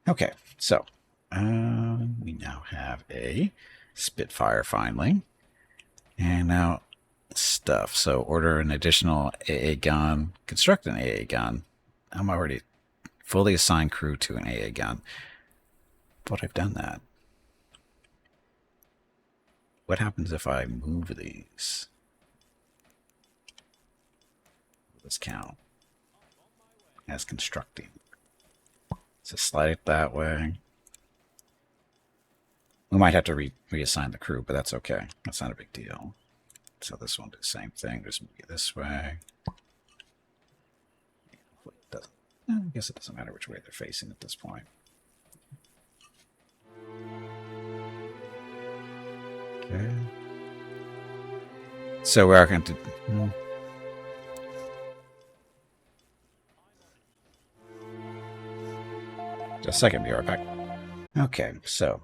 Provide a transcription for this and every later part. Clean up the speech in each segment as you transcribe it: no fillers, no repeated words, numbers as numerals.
Okay, so we now have a Spitfire finally. And now stuff. So order an additional AA gun, construct an AA gun. I'm already fully assigned crew to an AA gun. Thought I've done that. What happens if I move these? Let's count as constructing. So slide it that way. We might have to reassign the crew, but that's okay. That's not a big deal. So this one do the same thing. Just move it this way. I guess it doesn't matter which way they're facing at this point. Okay. So we are going to... Just a second, be right back. Okay, so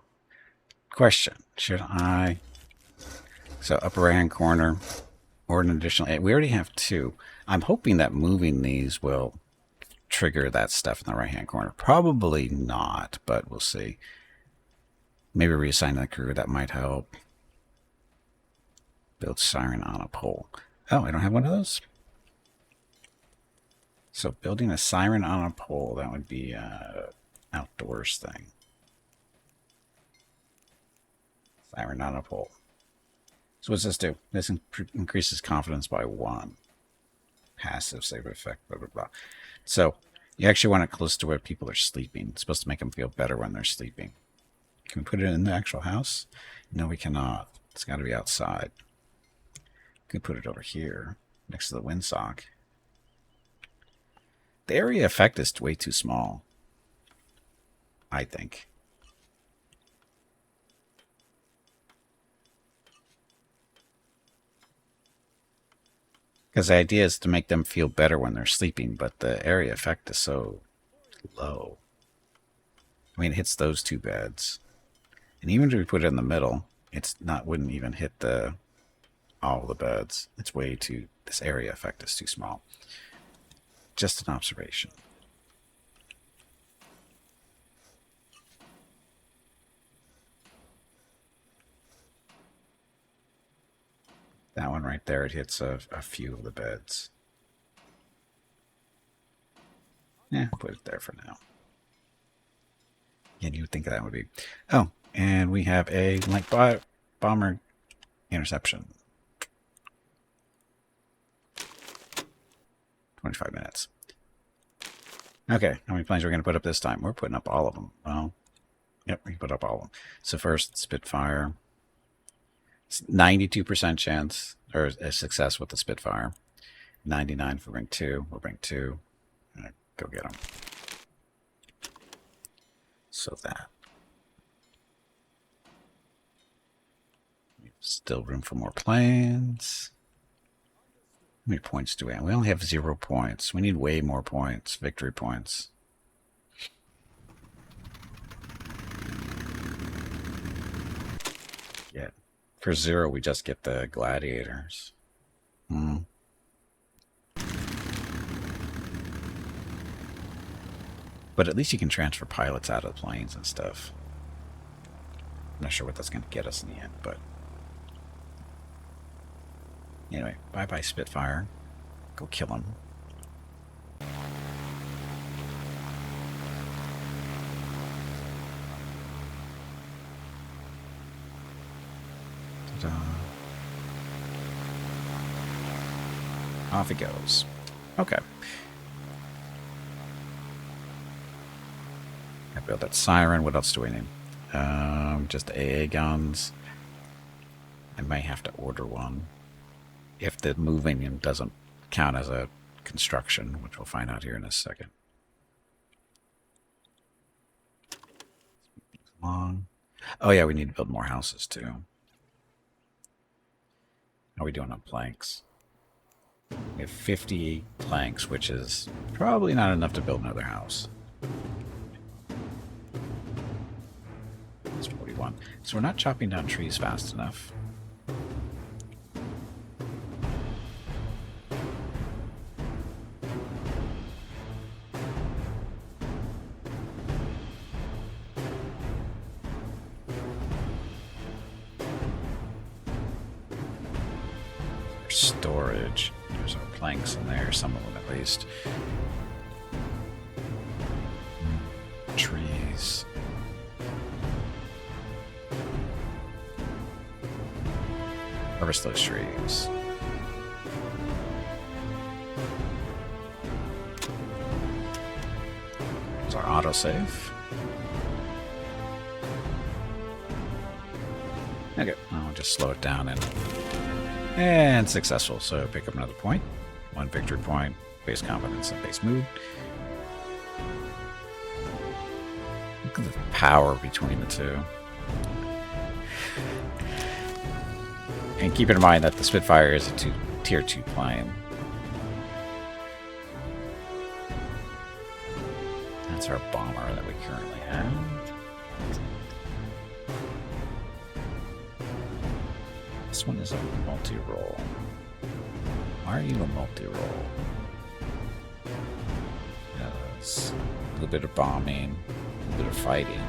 question. Should I... So upper right hand corner, or an additional... We already have two. I'm hoping that moving these will trigger that stuff in the right hand corner. Probably not, but we'll see. Maybe reassigning the crew, that might help. Build siren on a pole. Oh, I don't have one of those? So building a siren on a pole, that would be an outdoors thing. Siren on a pole. So what does this do? This increases confidence by 1. Passive save effect, blah, blah, blah. So you actually want it close to where people are sleeping. It's supposed to make them feel better when they're sleeping. Can we put it in the actual house? No, we cannot. It's got to be outside. We can put it over here, next to the windsock. The area effect is way too small, I think. Because the idea is to make them feel better when they're sleeping, but the area effect is so low. I mean, it hits those 2 beds. And even if we put it in the middle, wouldn't even hit all the beds. It's way too... This area effect is too small. Just an observation. That one right there, it hits a few of the beds. Yeah, put it there for now. And you would think that would be... Oh, and we have a light bomber interception. 25 minutes. Okay, how many planes are we going to put up this time? We're putting up all of them. Well, yep, we can put up all of them. So first, Spitfire. 92% chance, or a success with the Spitfire. 99 for ring 2. We'll bring 2. Go get them. So that. Still room for more planes. How many points do we have? We only have 0 points. We need way more points. Victory points. Yeah. For 0, we just get the gladiators. But at least you can transfer pilots out of the planes and stuff. I'm not sure what that's going to get us in the end, but... Anyway, bye-bye Spitfire. Go kill him. Ta-da. Off it goes. Okay. I built that siren. What else do we need? Just AA guns. I may have to order one. If the moving doesn't count as a construction, which we'll find out here in a second. Long. Oh yeah, we need to build more houses too. How are we doing on planks? We have 50 planks, which is probably not enough to build another house. It's 41. So we're not chopping down trees fast enough. storage. There's our planks in there, some of them at least. Trees. Harvest those trees. There's our autosave. Okay, I'll just slow it down and successful. So pick up another point. 1 victory point, base confidence and base mood. Look at the power between the two. And keep in mind that the Spitfire is a tier 2 plane. That's our bomber that we currently have. This one is a multi-role. Why are you a multi-role? Yes. A little bit of bombing, a little bit of fighting,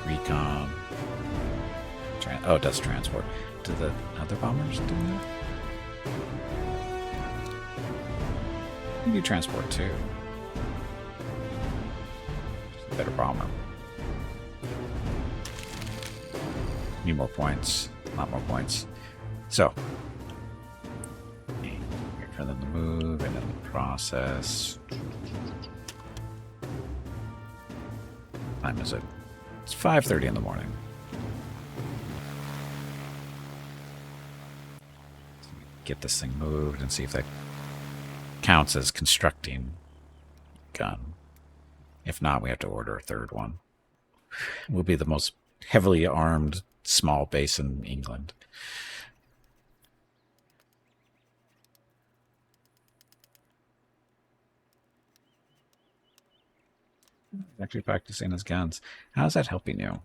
recon. Oh, it does transport. Do the other bombers do that? You do transport too. Just a better bomber. Need more points. Not more points. So, wait for them to move and then the process. What time is it? It's 5:30 in the morning. Get this thing moved and see if that counts as constructing gun. If not, we have to order a third one. We'll be the most heavily armed small base in England. Actually practicing his guns. How's that helping you?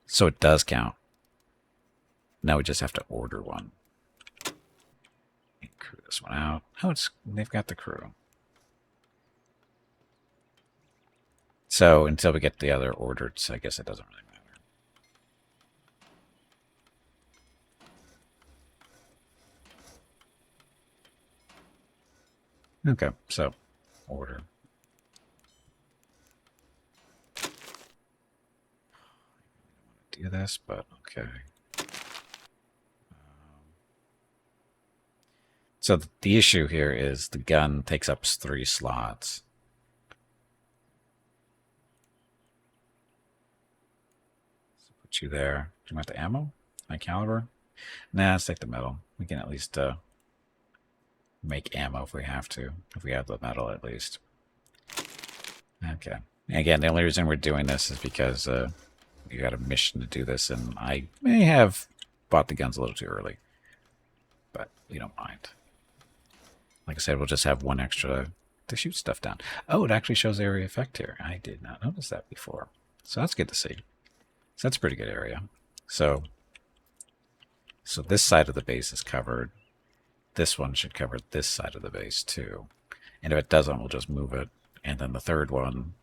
So it does count. Now we just have to order one. Crew this one out. Oh, they've got the crew. So until we get the other ordered, so I guess it doesn't really matter. Okay, so order. I don't want to do this, but okay. So the issue here is the gun takes up 3 slots. So put you there. Do you want the ammo? High caliber? Nah, let's take the metal. We can at least make ammo if we have to. If we have the metal, at least. Okay. Again, the only reason we're doing this is because we got a mission to do this, and I may have bought the guns a little too early. But we don't mind. Like I said, we'll just have one extra to shoot stuff down. Oh, it actually shows area effect here. I did not notice that before. So that's good to see. So that's a pretty good area. So this side of the base is covered. This one should cover this side of the base too. And if it doesn't, we'll just move it. And then the third one,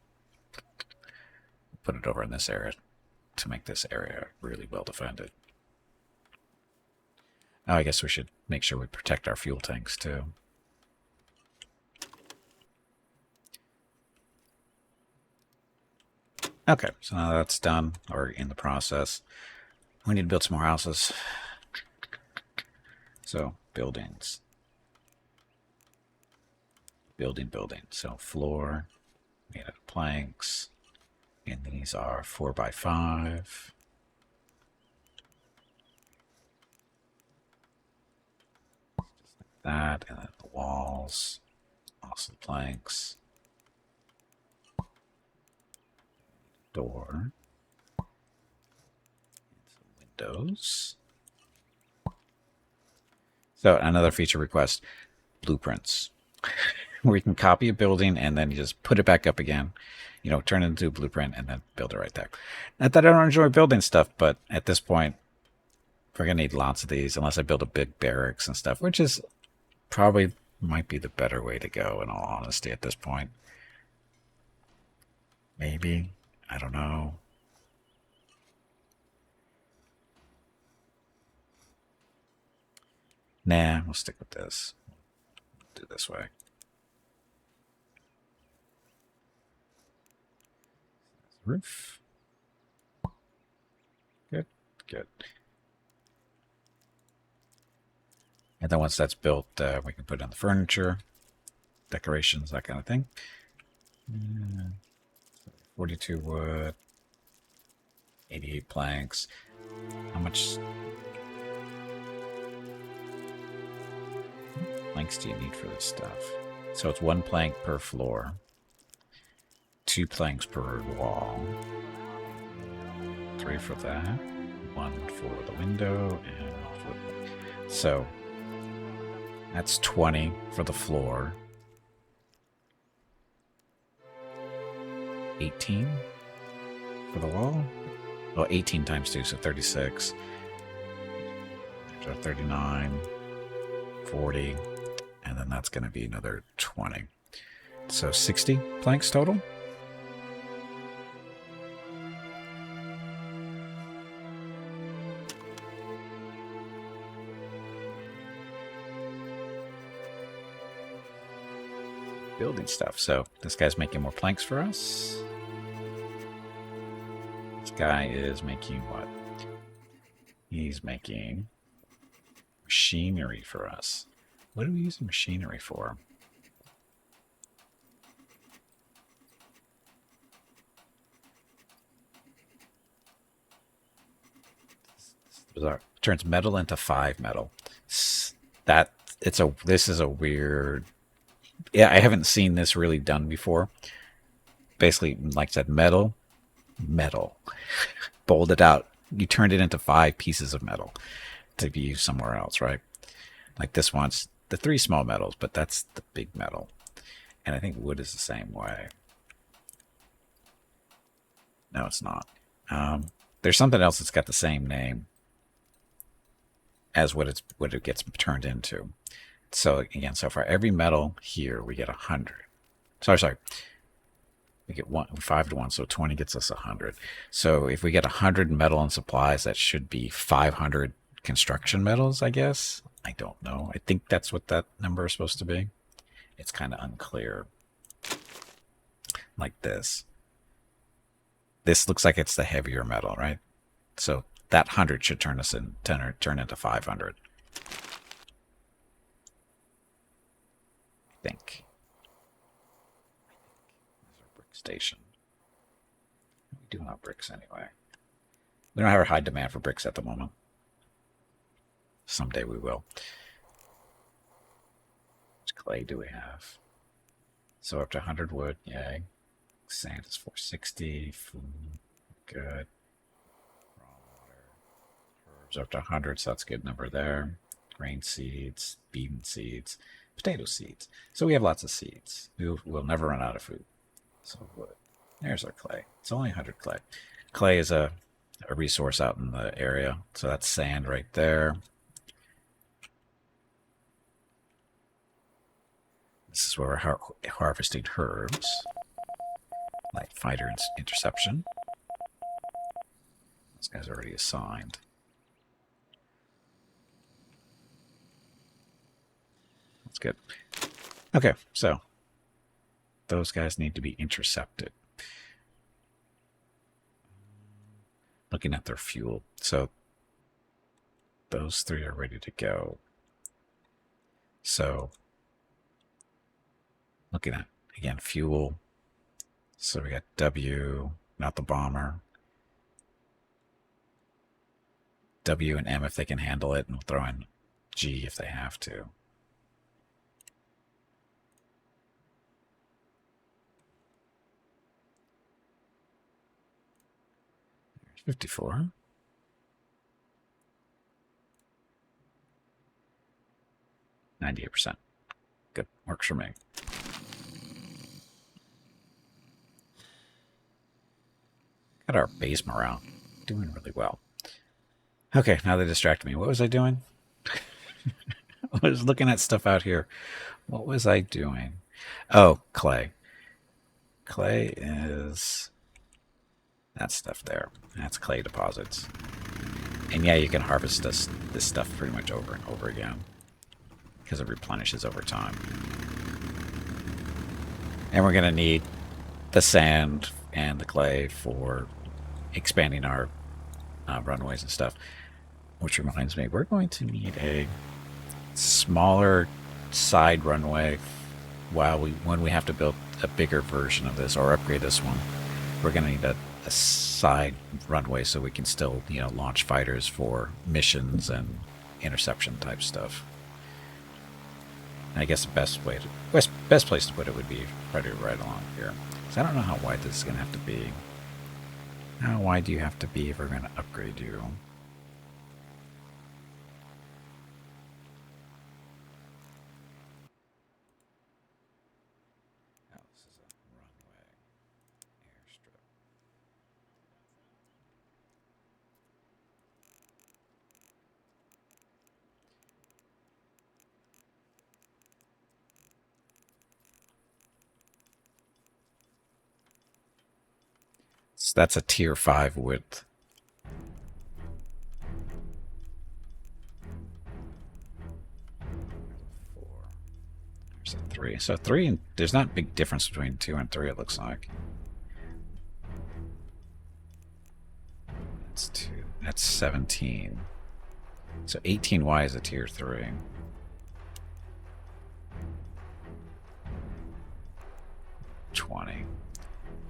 put it over in this area to make this area really well defended. Oh, I guess we should make sure we protect our fuel tanks too. Okay, so now that's done, or in the process. We need to build some more houses. So, buildings. Building. So, floor, made out of planks. And these are 4x5. Just like that, and then the walls. Also planks. Door. Some windows. So another feature request, blueprints. Where you can copy a building and then you just put it back up again. You know, turn it into a blueprint and then build it right there. Not that I don't enjoy building stuff, but at this point, we're going to need lots of these unless I build a big barracks and stuff, which is probably might be the better way to go in all honesty at this point. Maybe. I don't know. Nah, we'll stick with this. Do it this way. Roof. Good, good. And then once that's built, we can put in the furniture, decorations, that kind of thing. 42 wood, 88 planks. How much planks do you need for this stuff? So it's 1 plank per floor, 2 planks per wall, 3 for that, 1 for the window, and 1 for the... So that's 20 for the floor. 18 for the wall? Well, 18 times 2, so 36. 39, 40, and then that's going to be another 20. So 60 planks total? Building stuff. So this guy's making more planks for us. This guy is making what? He's making machinery for us. What are we using machinery for? Turns metal into 5 metal. This is a weird. Yeah, I haven't seen this really done before. Basically, like I said, metal, bolted out. You turned it into 5 pieces of metal to be used somewhere else, right? Like this one's the 3 small metals, but that's the big metal. And I think wood is the same way. No, it's not. There's something else that's got the same name as what it gets turned into. So again, so for every metal here, we get 100. Sorry. We get 5 to 1, so 20 gets us 100. So if we get 100 metal and supplies, that should be 500 construction metals, I guess. I don't know. I think that's what that number is supposed to be. It's kind of unclear. Like this. This looks like it's the heavier metal, right? So that 100 should turn into 500. I think. There's our brick station. We do have bricks anyway. We don't have a high demand for bricks at the moment. Someday we will. How much clay do we have? So up to 100 wood, yay. Sand is 460. Food, good. Raw water. Herbs up to 100, so that's a good number there. Grain seeds, bean seeds, potato seeds. So we have lots of seeds. We'll never run out of food. So wood. There's our clay. It's only 100 clay. Clay is a resource out in the area. So that's sand right there. This is where we're harvesting herbs. Like fighter interception. This guy's already assigned. That's good. Okay, so those guys need to be intercepted. Looking at their fuel. So those 3 are ready to go. So looking at, again, fuel. So we got W, not the bomber. W and M if they can handle it, and we'll throw in G if they have to. There's 54. %. Good. Works for me. Got our base morale. Doing really well. Okay, now they distracted me. What was I doing? I was looking at stuff out here. What was I doing? Oh, clay. Clay is that stuff there. That's clay deposits. And yeah, you can harvest this stuff pretty much over and over again. because it replenishes over time. And we're going to need the sand and the clay for expanding our runways and stuff. Which reminds me, we're going to need a smaller side runway when we have to build a bigger version of this or upgrade this one. We're going to need a side runway so we can still, launch fighters for missions and interception type stuff. And I guess the best place to put it would be right along here. So I don't know how wide this is going to have to be. How wide do you have to be if we're going to upgrade you? Oh, this is a runway airstrip. So that's a tier 5 width. There's a 3. So 3, there's not a big difference between 2 and 3, it looks like. That's 2. That's 17. So 18Y is a tier 3.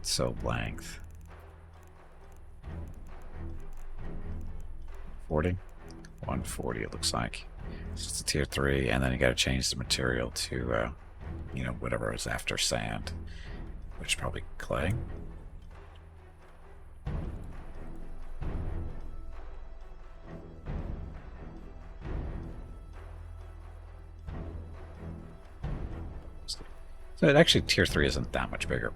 So length 40, 140 it looks like. So it's a tier 3, and then you got to change the material to whatever is after sand, which is probably clay. So it actually, tier 3 isn't that much bigger.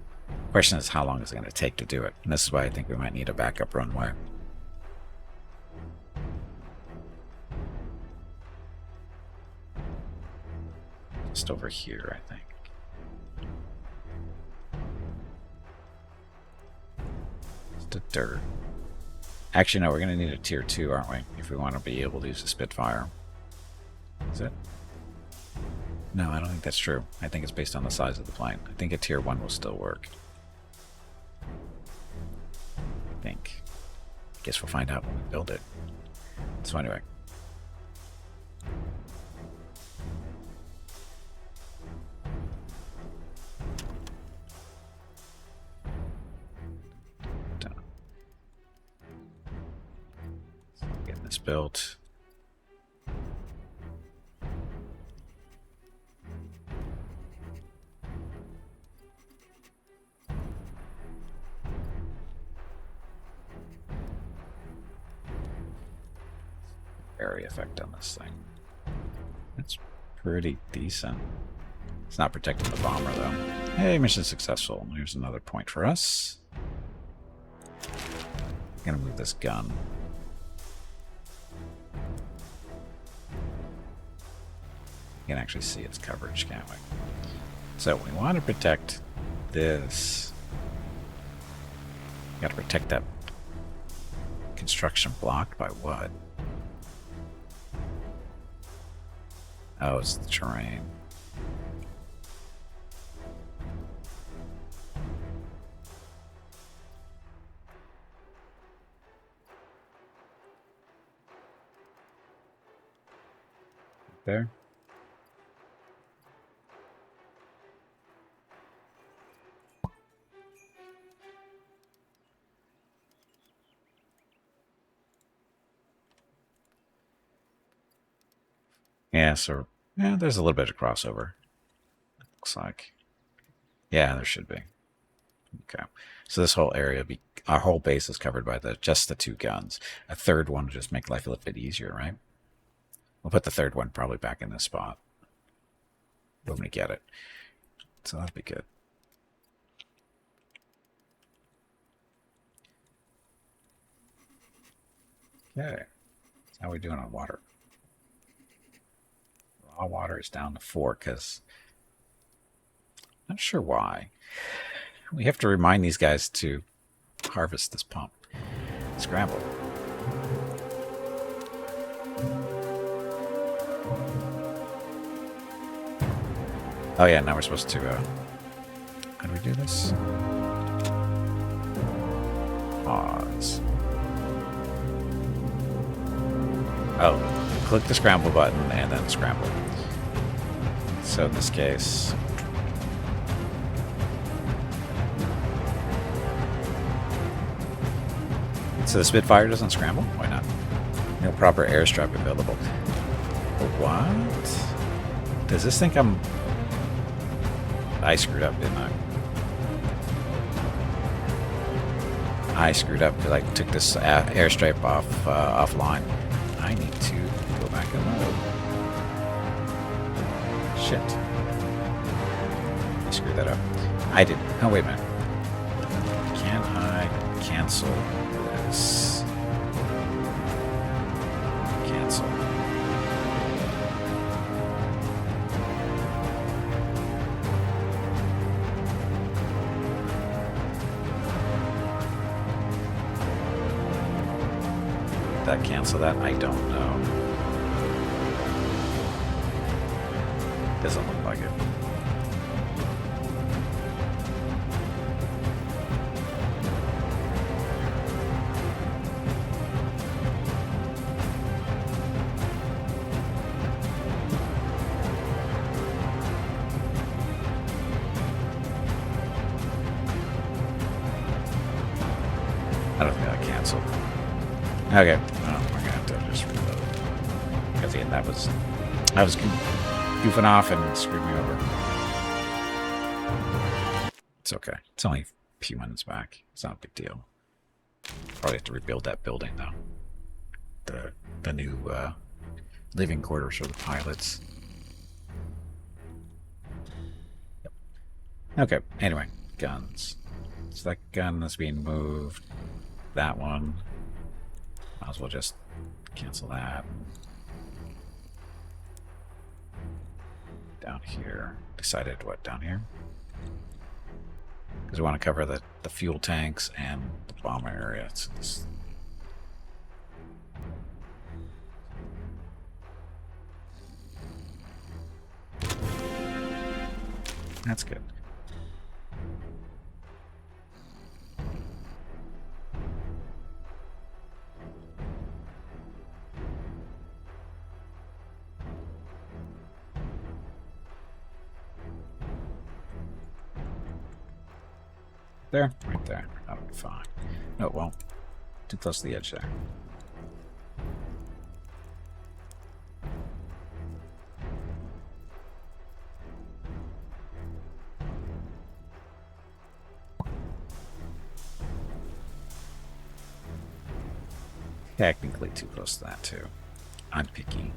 Question is, how long is it going to take to do it? And this is why I think we might need a backup runway. Just over here, I think. Just a dirt. Actually, no, we're going to need a tier 2, aren't we? If we want to be able to use a Spitfire. Is it? No, I don't think that's true. I think it's based on the size of the plane. I think a tier 1 will still work. I think. Guess we'll find out when we build it. So anyway. Done. So getting this built. Area effect on this thing. That's pretty decent. It's not protecting the bomber though. Hey, mission successful. Here's another point for us. Gonna move this gun. You can actually see its coverage, can't we? So we want to protect this. Got to protect that construction block by what? Oh, it's the terrain. There. Yeah, so yeah, there's a little bit of crossover. Looks like. Yeah, there should be. Okay. So this whole area, our whole base is covered by just the 2 guns. A third one will just make life a little bit easier, right? We'll put the third one probably back in this spot when we get it. So that'll be good. Okay. How are we doing on water? Raw water is down to 4 because not sure why. We have to remind these guys to harvest this pump. Scramble. Oh yeah, now we're supposed to, how do we do this? Pause. Oh, click the scramble button and then scramble. So in this case, so the Spitfire doesn't scramble? Why not? No proper airstrap available. What? Does this think I screwed up, didn't I? I screwed up because I took this airstrip offline. I need to go back and load. Shit. I screwed that up. I did. Oh, wait a minute. Can I cancel this? Cancel. Did that cancel that? I don't know. Doesn't look like it. I don't think I canceled. Okay, well, we're gonna have to just reload. Because again, I was goofing off and screwed me over. It's okay. It's only a few minutes back. It's not a big deal. Probably have to rebuild that building though. The new living quarters for the pilots. Yep. Okay. Anyway, guns. So that gun is being moved. That one. Might as well just cancel that. Down here. Decided what down here? Because we want to cover the fuel tanks and the bomber area. That's good. There, right there. That'll be fine. No, it won't. Too close to the edge there. Technically too close to that too. I'm picky.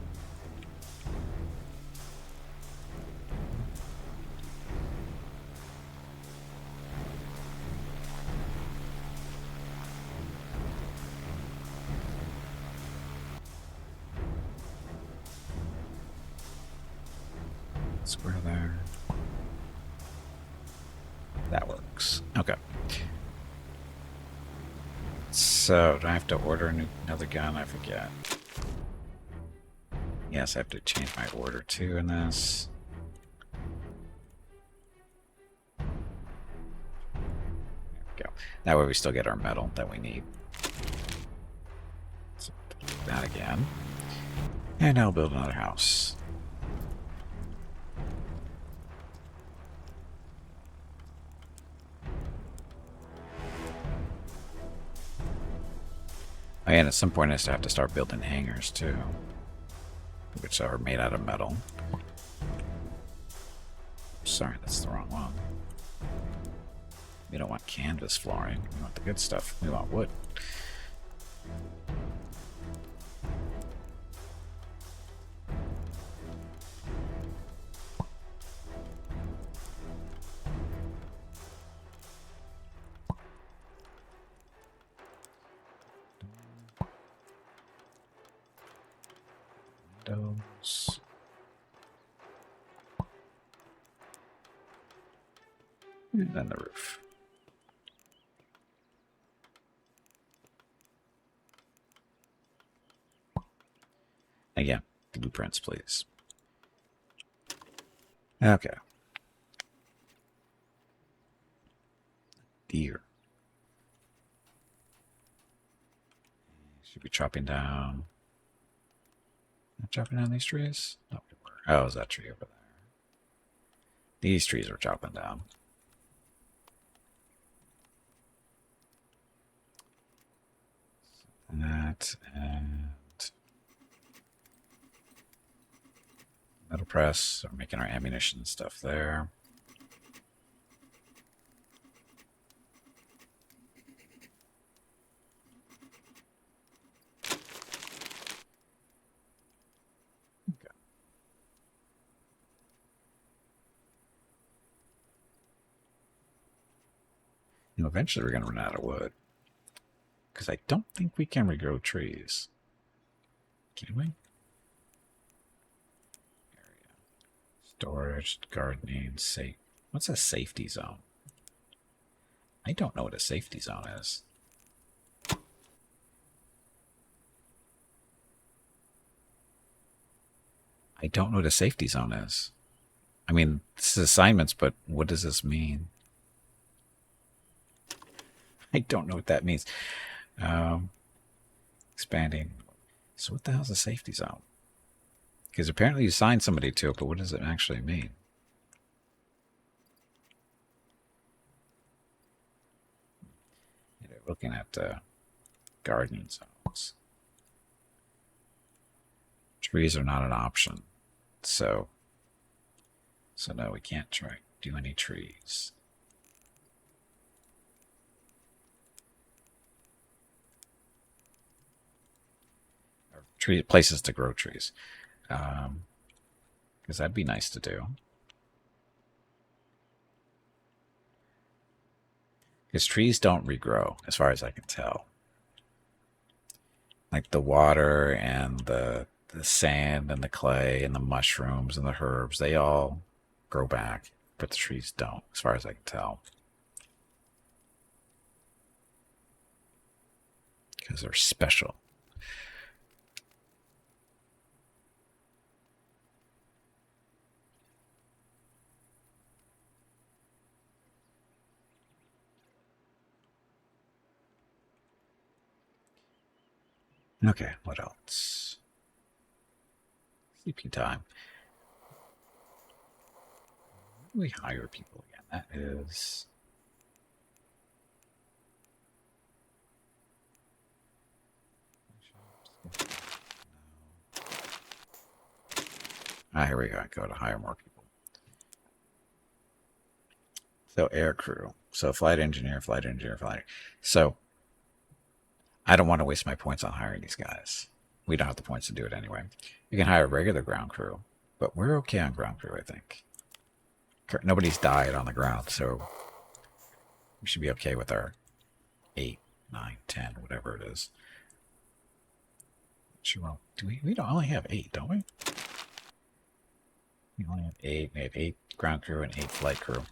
Square there. That works. Okay. So, do I have to order another gun? I forget. Yes, I have to change my order too in this. There we go. That way we still get our metal that we need. So, do that again. And I'll build another house. And at some point I have to start building hangars too, which are made out of metal. Sorry, that's the wrong one. We don't want canvas flooring. We want the good stuff. We want wood. Windows. And then the roof. Again, blueprints, please. Okay. deer. Should be chopping down. Not chopping down these trees? No, we were. Oh, is that tree over there? These trees are chopping down. That and metal press. We're making our ammunition stuff there. Okay. You know, eventually we're going to run out of wood. Because I don't think we can regrow trees. Can we? Area. Storage, gardening, safe. What's a safety zone? I don't know what a safety zone is. I don't know what a safety zone is. I mean, this is assignments, but what does this mean? I don't know what that means. Expanding. So what the hell is a safety zone? Because apparently you signed somebody to it, but what does it actually mean? You're looking at gardening zones. Trees are not an option. So no, we can't try do any trees. Or places to grow trees. Because that'd be nice to do. Because trees don't regrow, as far as I can tell. Like the water and the sand and the clay and the mushrooms and the herbs, they all grow back, but the trees don't, as far as I can tell. Because they're special. Okay, what else? Sleeping time. How do we hire people again? That is... Ah, here we go. Go to hire more people. So air crew. So flight engineer, flight engineer, flight. So I don't want to waste my points on hiring these guys. We don't have the points to do it anyway. You can hire a regular ground crew, but we're okay on ground crew, I think. Nobody's died on the ground, so we should be okay with our 8, 9, 10, whatever it is. Sure. We don't only have 8, don't we? We only have 8. We have 8 ground crew and 8 flight crew.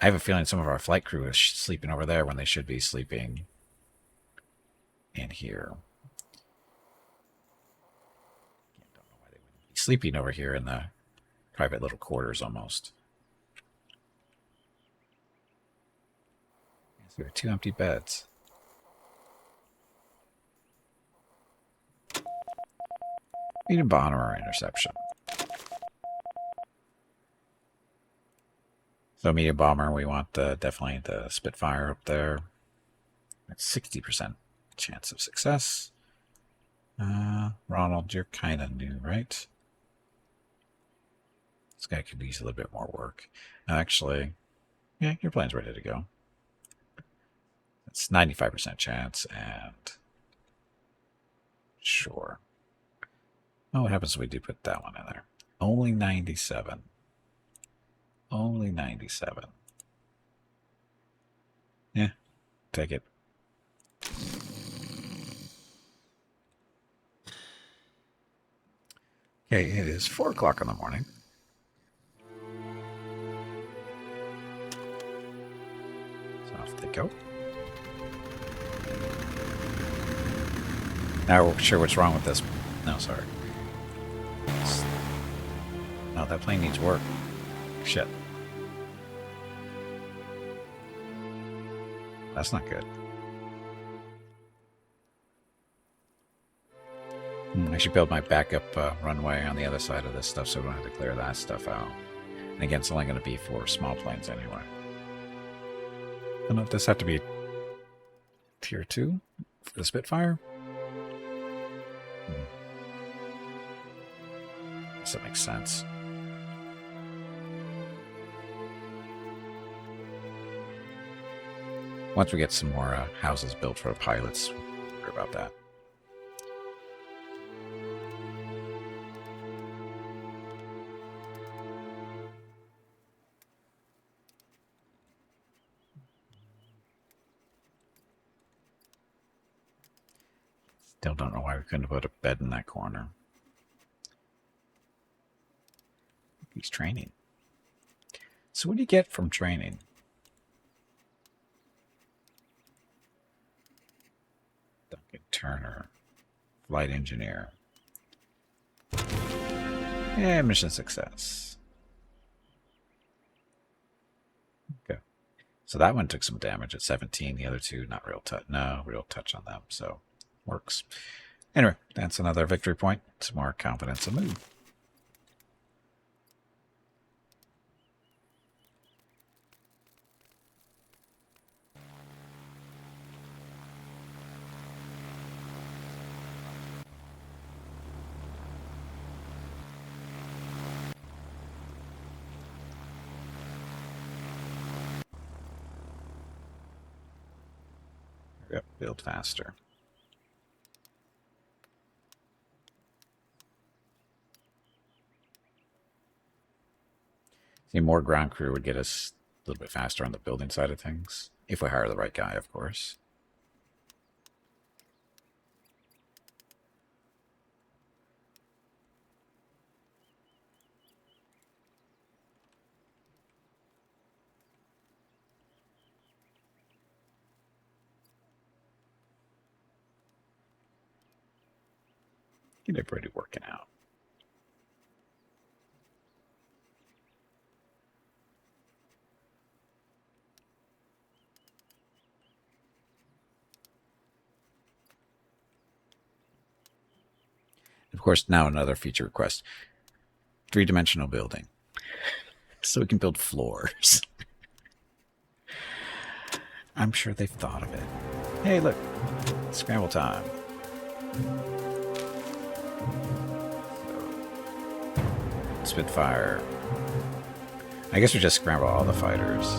I have a feeling some of our flight crew is sleeping over there when they should be sleeping in here. I don't know why they wouldn't be sleeping over here in the private little quarters almost. So there are 2 empty beds. Medium bomber or interception. So medium bomber, we want definitely the Spitfire up there. That's 60% chance of success. Ronald, you're kind of new, right? This guy could use a little bit more work. Actually, yeah, your plan's ready to go. It's 95% chance, and sure. Oh, what happens if we do put that one in there? Only 97. Only 97. Yeah, take it. Okay, it is 4 o'clock in the morning. So off they go. Now we're sure what's wrong with this. No, sorry. No, that plane needs work. Shit. That's not good. I should build my backup runway on the other side of this stuff so we don't have to clear that stuff out. And again, it's only going to be for small planes anyway. I don't know if this have to be tier 2 for the Spitfire. Does that make sense? Once we get some more houses built for the pilots, we'll worry about that. Still don't know why we couldn't put a bed in that corner. He's training. So what do you get from training? Duncan Turner, flight engineer. Yeah, mission success. Okay. So that one took some damage at 17. The other two, not real touch. No, real touch on them. So works. Anyway, that's another victory point. Some more confidence to move. Yep, build faster. See, more ground crew would get us a little bit faster on the building side of things. If we hire the right guy, of course. Get everybody working out. Of course, now another feature request. 3-dimensional building. So we can build floors. I'm sure they've thought of it. Hey, look. Scramble time. Spitfire. I guess we just scramble all the fighters.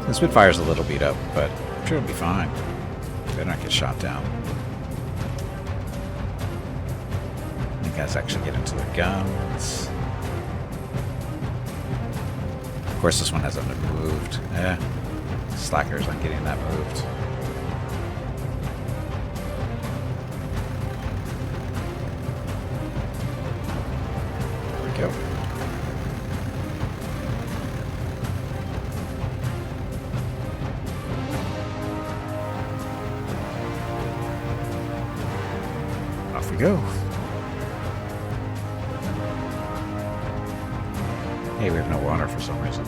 The Spitfire's a little beat up, but I'm sure it'll be fine. Better not get shot down. You guys actually get into their guns. Of course, this one hasn't been moved. Slackers on getting that moved. There we go. Off we go. Hey, we have no water for some reason.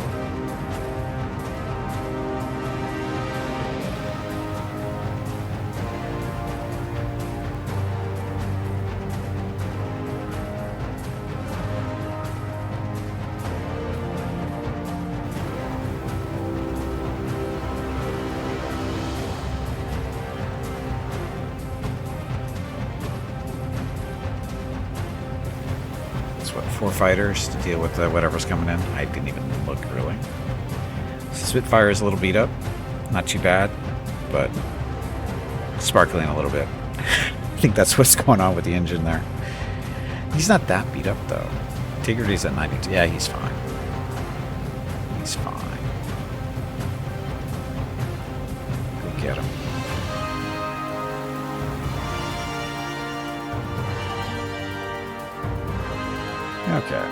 What, 4 fighters to deal with whatever's coming in? I didn't even look, really. Spitfire is a little beat up. Not too bad, but sparkling a little bit. I think that's what's going on with the engine there. He's not that beat up, though. Integrity's at 92. Yeah, he's fine. He's fine. Go get him. Okay.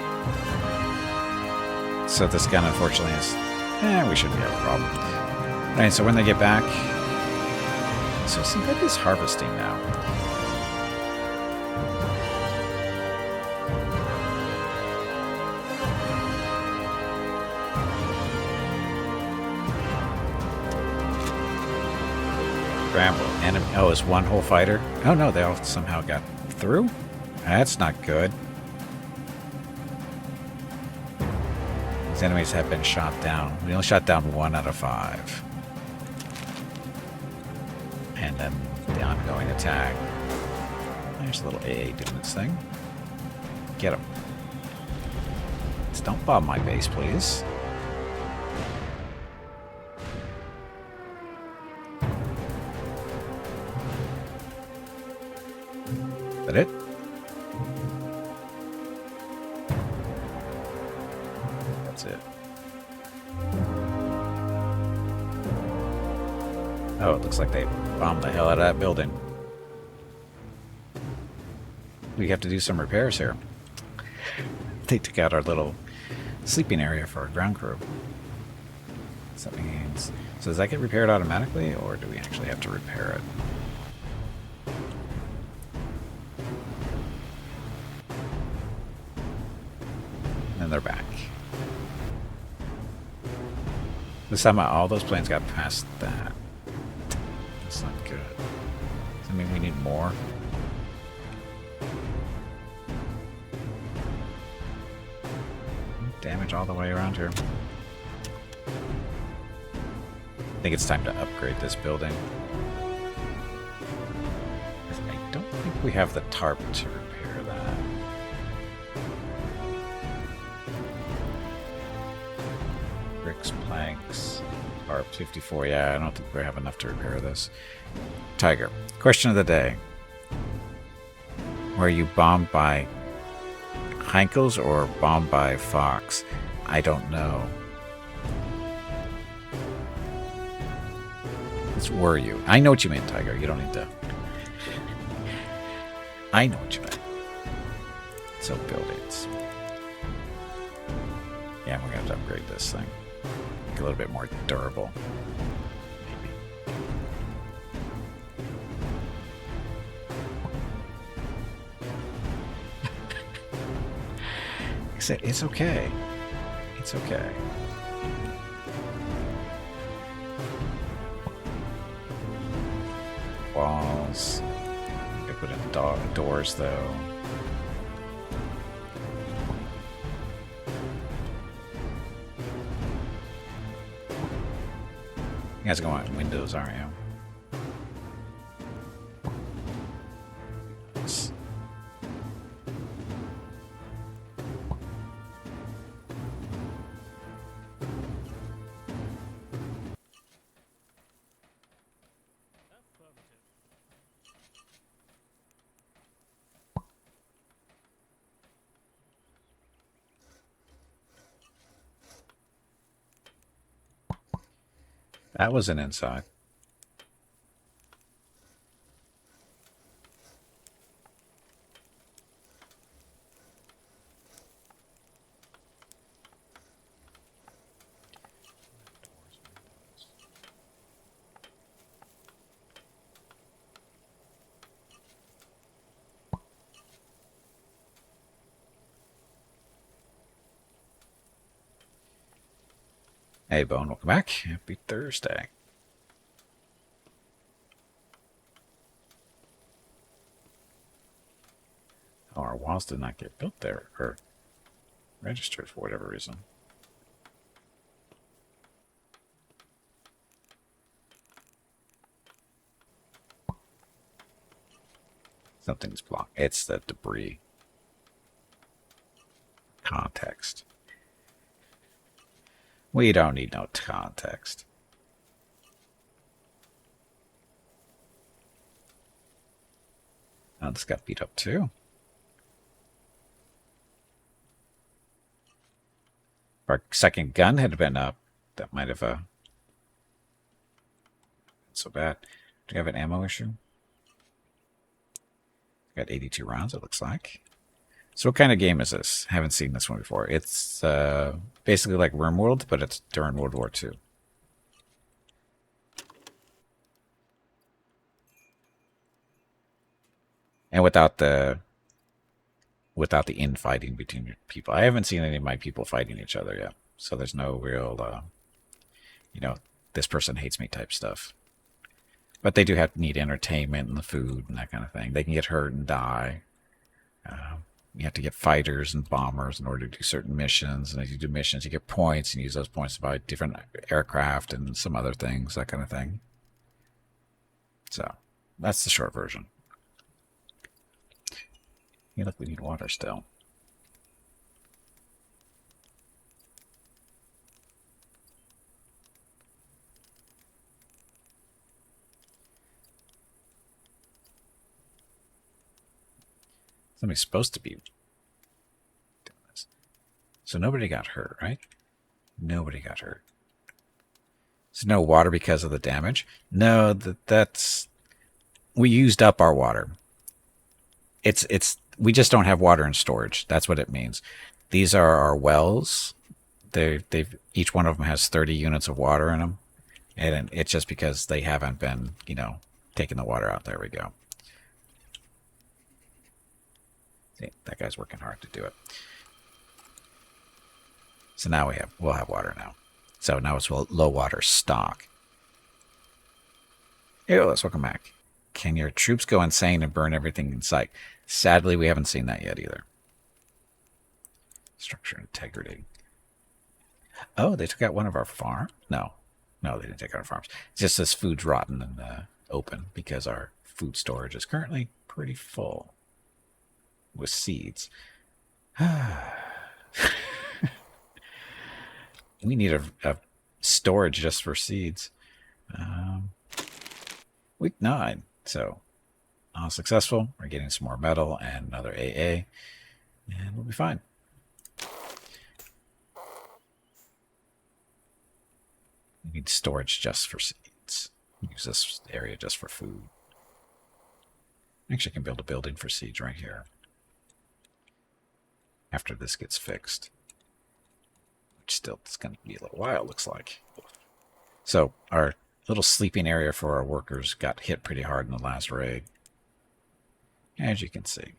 So this gun, unfortunately, is... we shouldn't have a problem. Alright, so when they get back... So see, that is harvesting now. Scramble. Enemy. Oh, it's one whole fighter? Oh no, they all somehow got through? That's not good. These enemies have been shot down. We only shot down 1 out of 5. And then the ongoing attack. There's a little AA doing its thing. Get him. Just don't bomb my base, please. Is that it? That's it. Oh, it looks like they bombed the hell out of that building. We have to do some repairs here. They took out our little sleeping area for our ground crew. So that means... So does that get repaired automatically, or do we actually have to repair it? And they're back. This time all those planes got past that. That's not good. Does that mean we need more? Damage all the way around here. I think it's time to upgrade this building. I don't think we have the tarp to repair that. Bricks, planks, tarp 54. Yeah, I don't think we have enough to repair this. Tiger. Question of the day. Were you bombed by Heinkels or bombed by Fox? I don't know. It's were you. I know what you meant, Tiger. You don't need to. I know what you meant. So buildings. Yeah, we're going to have to upgrade this thing. Make it a little bit more durable. It's okay. It's okay. Walls. I put in doors, though. You guys are going on windows, aren't you? That was an inside. Hey, Bone, welcome back. Happy Thursday. Oh, our walls did not get built there, or registered for whatever reason. Something's blocked. It's the debris. Context. We don't need no context. Oh, this got beat up too. If our second gun had been up, that might have been so bad. Do you have an ammo issue? Got 82 rounds, it looks like. So what kind of game is this? Haven't seen this one before. It's basically like RimWorld, but it's during World War II. And without the infighting between people. I haven't seen any of my people fighting each other yet. So there's no real, this person hates me type stuff. But they do need entertainment and the food and that kind of thing. They can get hurt and die. You have to get fighters and bombers in order to do certain missions. And as you do missions, you get points and use those points to buy different aircraft and some other things, that kind of thing. So that's the short version. Hey, look, we need water still. Somebody's supposed to be doing this. So nobody got hurt, right? Nobody got hurt. So no water because of the damage? No, that's... We used up our water. We just don't have water in storage. That's what it means. These are our wells. Each one of them has 30 units of water in them. And it's just because they haven't been, taking the water out. There we go. See, that guy's working hard to do it. So now we'll have water now. So now it's low water stock. Hey, let's welcome back. Can your troops go insane and burn everything in sight? Sadly, we haven't seen that yet either. Structure integrity. Oh, they took out one of our farms? No, they didn't take out our farms. It's just this food's rotten in the open because our food storage is currently pretty full with seeds. We need a storage just for seeds. Week 9. So, successful. We're getting some more metal and another AA. And we'll be fine. We need storage just for seeds. Use this area just for food. Actually, I can build a building for seeds right here. After this gets fixed. Which still is going to be a little while, looks like. So, our little sleeping area for our workers got hit pretty hard in the last raid. As you can see.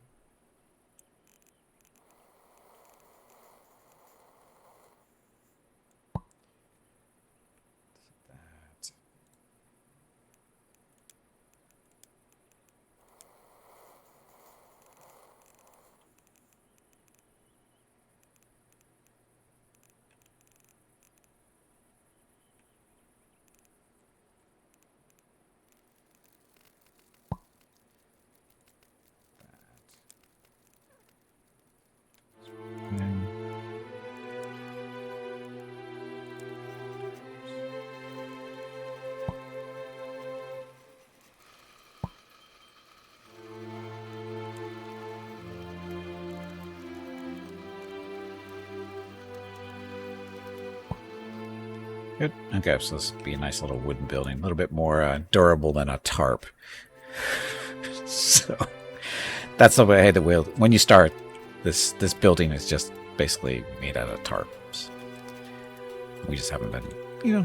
Good. Okay, so this will be a nice little wooden building. A little bit more durable than a tarp. So, that's the way that when you start, this building is just basically made out of tarps. We just haven't been,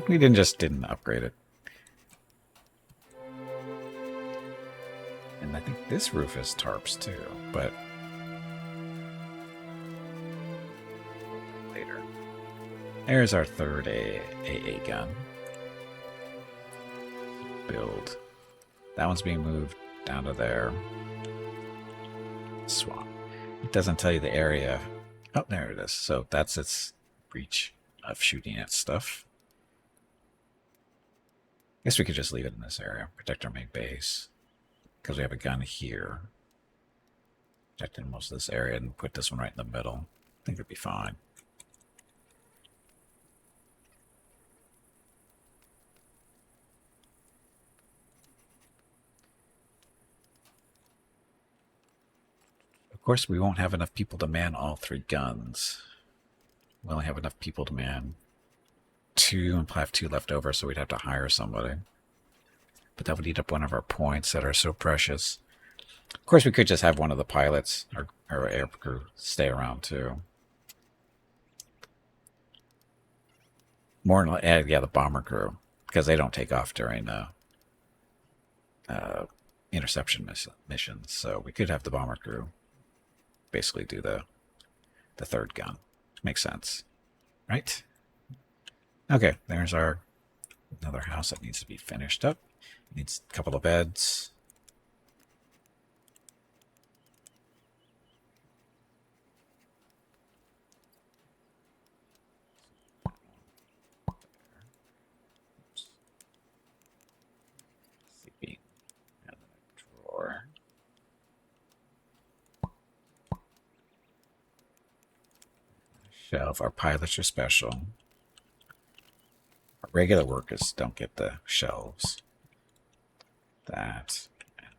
we didn't upgrade it. And I think this roof is tarps too, but later. There's our third AA gun. Build. That one's being moved down to there. Swap. It doesn't tell you the area. Oh, there it is. So that's its reach of shooting at stuff. I guess we could just leave it in this area. Protect our main base. Because we have a gun here. Protecting most of this area and put this one right in the middle. I think it'd be fine. Of course, we won't have enough people to man all 3 guns. We only have enough people to man 2 and have 2 left over, so we'd have to hire somebody. But that would eat up one of our points that are so precious. Of course, we could just have one of the pilots or air crew stay around too. More than yeah, the bomber crew, because they don't take off during interception missions. So we could have the bomber crew basically do the 3rd gun. Makes sense, right? Okay, there's our another house that needs to be finished up. Needs a couple of beds. Sleeping. And then a drawer. Shelf. Our pilots are special. Our regular workers don't get the shelves. That.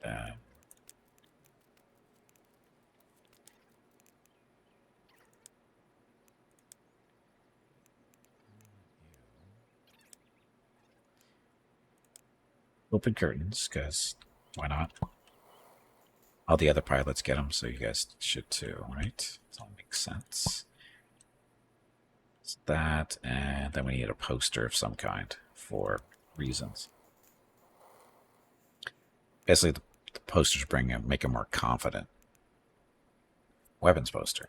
And open curtains, because why not? All the other pilots get them, so you guys should too, right? It all makes sense. It's that, and then we need a poster of some kind for reasons. Basically, the posters make a more confident weapons poster.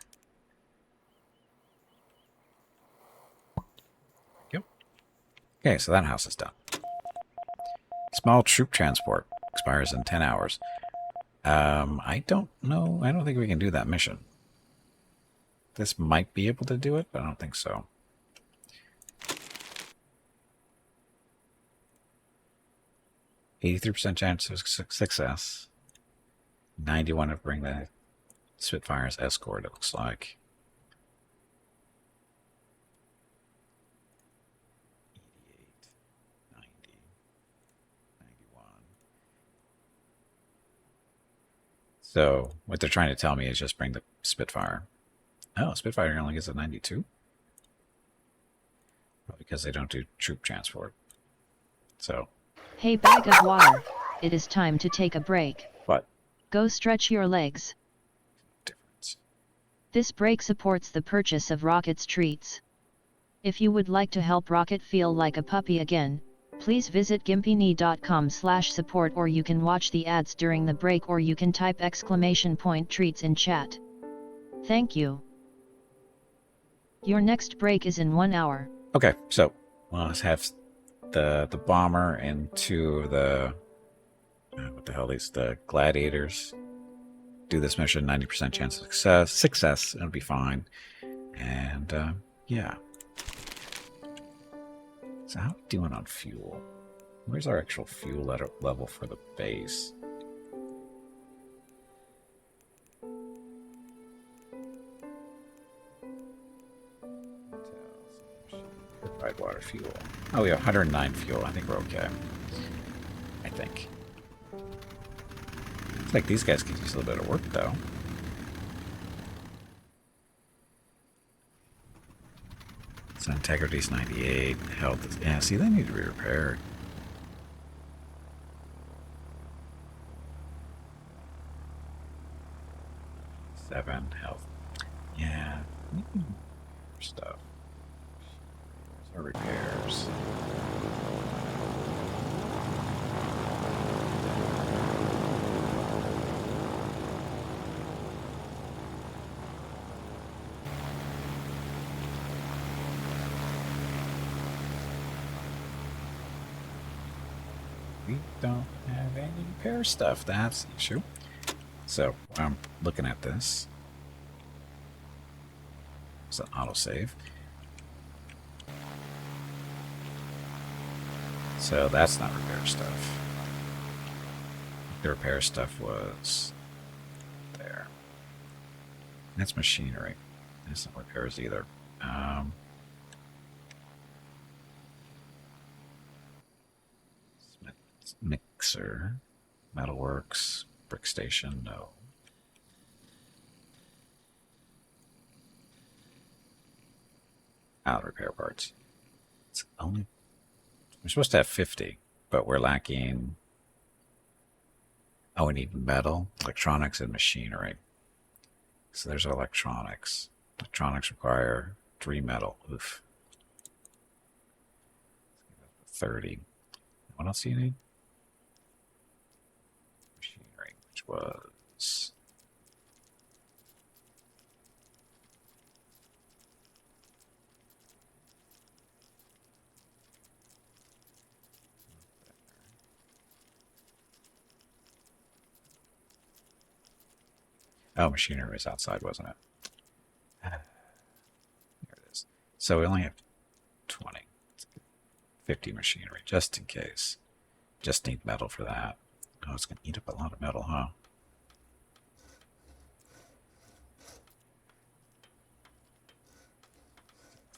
Yep. Okay, so that house is done. Small troop transport expires in 10 hours. I don't know. I don't think we can do that mission. This might be able to do it, but I don't think so. %83 chance of success. 91 of bring the Spitfire's escort, it looks like. 88, 90, 91. So what they're trying to tell me is just bring the Spitfire. Oh, Spitfire only gets a 92? Probably because they don't do troop transport. So. Hey, bag of water, it is time to take a break. What? Go stretch your legs. Difference. This break supports the purchase of Rocket's treats. If you would like to help Rocket feel like a puppy again, please visit gimpyknee.com/support, or you can watch the ads during the break, or you can type !treats in chat. Thank you. Your next break is in 1 hour. Okay, so let's have the bomber and two of the what the hell, these the gladiators do this mission. 90% chance of success. It'll be fine. And yeah. So how are we doing on fuel? Where's our actual fuel level for the base? Provide water fuel. Oh, we have 109 fuel. I think we're okay. I think. It's like these guys could use a little bit of work, though. So integrity's 98. Health is... Yeah, see, they need to be repaired. Seven health. Yeah. Stuff. Where's our repairs? We don't have any repair stuff. That's the issue. So I'm looking at this. It's an autosave. So that's not repair stuff. The repair stuff was there. That's machinery. That's not repairs either. Mixer, metalworks, brick station, no. Out repair parts. It's only, we're supposed to have 50, but we're lacking. Oh, we need metal, electronics, and machinery. So there's our electronics. Electronics require 3 metal. Oof. 30. What else do you need? Machinery, which was... Oh, machinery was outside, wasn't it? There it is. So we only have 20. 50 machinery, just in case. Just need metal for that. Oh, it's going to eat up a lot of metal, huh?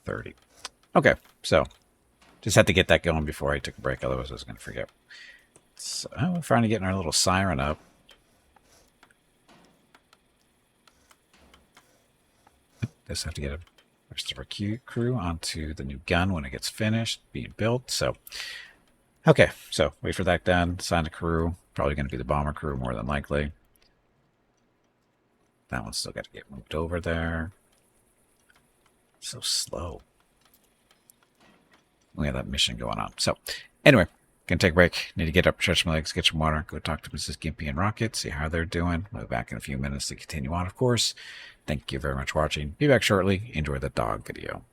$30. Okay, so just had to get that going before I took a break, otherwise I was going to forget. So, oh, we're finally getting our little siren up. Just have to get a rest of our crew onto the new gun when it gets finished being built. So, okay, so wait for that done. Sign the crew. Probably going to be the bomber crew more than likely. That one's still got to get moved over there. So slow. We have that mission going on. So, anyway, gonna take a break. Need to get up, stretch my legs, get some water, go talk to Mrs. Gimpy and Rocket, see how they're doing. We'll be back in a few minutes to continue on, of course. Thank you very much for watching. Be back shortly. Enjoy the dog video.